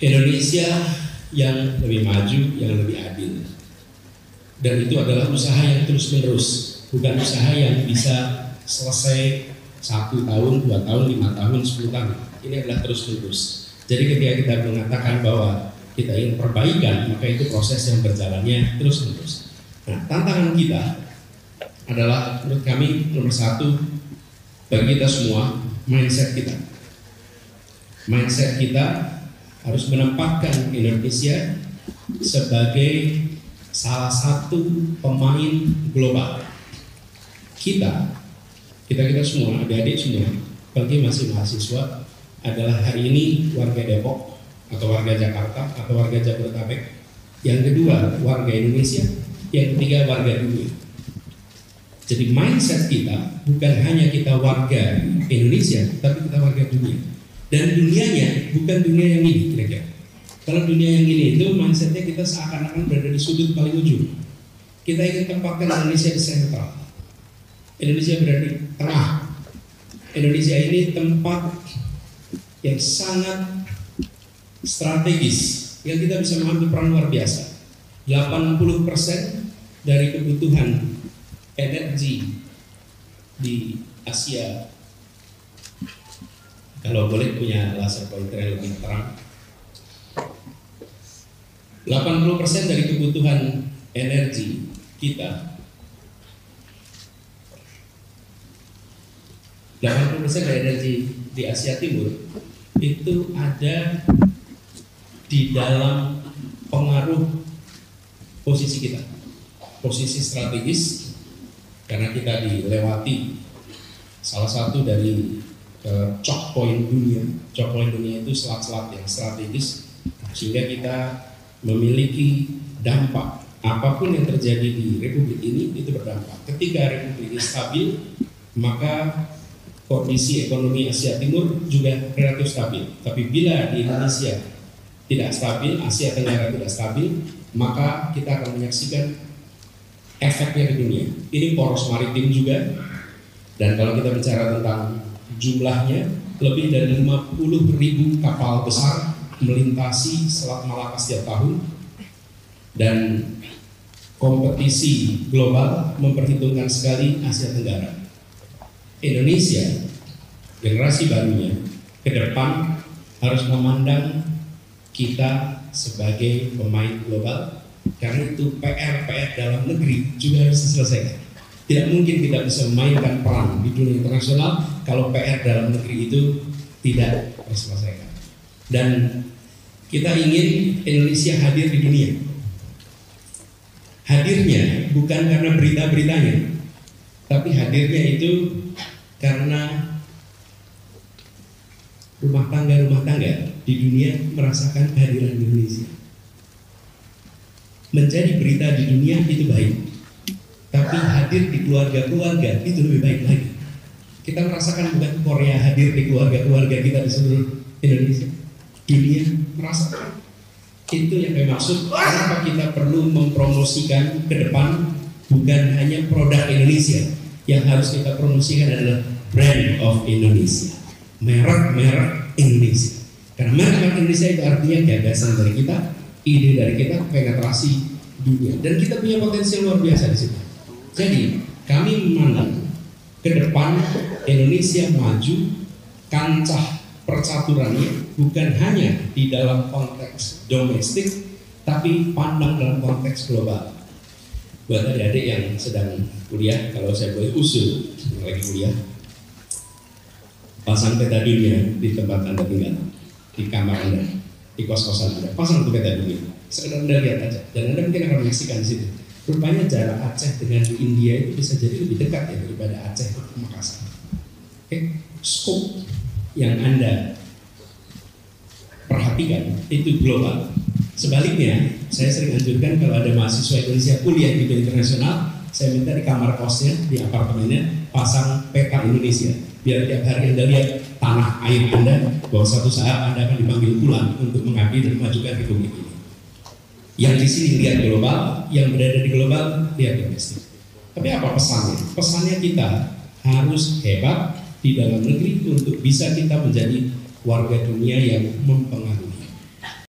Indonesia yang lebih maju, yang lebih adil. Dan itu adalah usaha yang terus-menerus, bukan usaha yang bisa selesai 1 tahun, 2 tahun, 5 tahun, 10 tahun. Ini adalah terus-menerus. Jadi ketika kita mengatakan bahwa kita ingin perbaikan, maka itu proses yang berjalannya terus-menerus. Nah, tantangan kita adalah menurut kami nomor 1 bagi kita semua, mindset kita. Mindset kita harus menempatkan Indonesia sebagai salah satu pemain global. Kita semua, adik-adik semua, bagi masih mahasiswa adalah hari ini warga Depok atau warga Jakarta atau warga Jabodetabek. Yang kedua warga Indonesia, yang ketiga warga dunia. Jadi mindset kita bukan hanya kita warga Indonesia, tapi kita warga dunia. Dan dunianya bukan dunia yang ini kira-kira. Kalau dunia yang ini itu mindsetnya kita seakan-akan berada di sudut paling ujung. Kita ingin tempatkan Indonesia di sentral. Indonesia berada di tengah. Indonesia ini tempat yang sangat strategis, yang kita bisa mengambil peran luar biasa. 80% dari kebutuhan energi di Asia, kalau boleh punya laser pointer yang lebih terang, 80% dari kebutuhan energi kita, 80% dari energi di Asia Timur itu ada di dalam pengaruh posisi kita, posisi strategis, karena kita dilewati salah satu dari choke point dunia. Choke point dunia itu selat-selat yang strategis, sehingga kita memiliki dampak. Apapun yang terjadi di Republik ini itu berdampak. Ketika Republik ini stabil, maka kondisi ekonomi Asia Timur juga relatif stabil. Tapi bila di Indonesia tidak stabil, Asia Tenggara tidak stabil, maka kita akan menyaksikan efeknya di dunia. Ini poros maritim juga. Dan kalau kita bicara tentang jumlahnya, lebih dari 50.000 kapal besar melintasi Selat Malaka setiap tahun, dan kompetisi global memperhitungkan sekali Asia Tenggara. Indonesia, generasi barunya ke depan harus memandang kita sebagai pemain global, karena itu PR dalam negeri juga harus diselesaikan. Tidak mungkin kita bisa memainkan peran di dunia internasional kalau PR dalam negeri itu tidak terselesaikan. Dan kita ingin Indonesia hadir di dunia. Hadirnya bukan karena berita-beritanya, tapi hadirnya itu karena rumah tangga di dunia merasakan kehadiran Indonesia. Menjadi berita di dunia itu baik, tapi hadir di keluarga-keluarga itu lebih baik lagi. Kita merasakan bukan Korea hadir di keluarga-keluarga kita di seluruh Indonesia. Dunia merasakan. Itu yang saya maksud, kenapa kita perlu mempromosikan ke depan bukan hanya produk Indonesia. Yang harus kita promosikan adalah brand of Indonesia, merek-merek Indonesia. Karena merek Indonesia itu artinya gagasan dari kita, ide dari kita, penetrasi dunia. Dan kita punya potensi luar biasa di situ. Jadi kami memandang ke depan Indonesia maju, kancah percaturannya bukan hanya di dalam konteks domestik, tapi pandang dalam konteks global. Buat adik-adik yang sedang kuliah, kalau saya boleh usul yang lagi kuliah, pasang peta dunia di tempat Anda tinggal, di kamar Anda, di kos-kosan Anda, pasang itu peta dunia. Sekedar Anda lihat aja, dan Anda mungkin akan menyaksikan di situ. Rupanya jarak Aceh dengan di India itu bisa jadi lebih dekat ya daripada Aceh ke Makassar. Scope yang Anda perhatikan itu global. Sebaliknya, saya sering anjurkan kalau ada mahasiswa Indonesia kuliah di dunia internasional, saya minta di kamar kosnya, di apartemennya, pasang peta Indonesia. Biar tiap hari Anda lihat tanah air Anda, bahwa suatu saat Anda akan dipanggil pulang untuk mengabdi dan memajukan Republik ini. Yang di sini lihat global, yang berada di global lihat domestik. Tapi apa pesannya? Pesannya kita harus hebat di dalam negeri untuk bisa kita menjadi warga dunia yang mempengaruhi.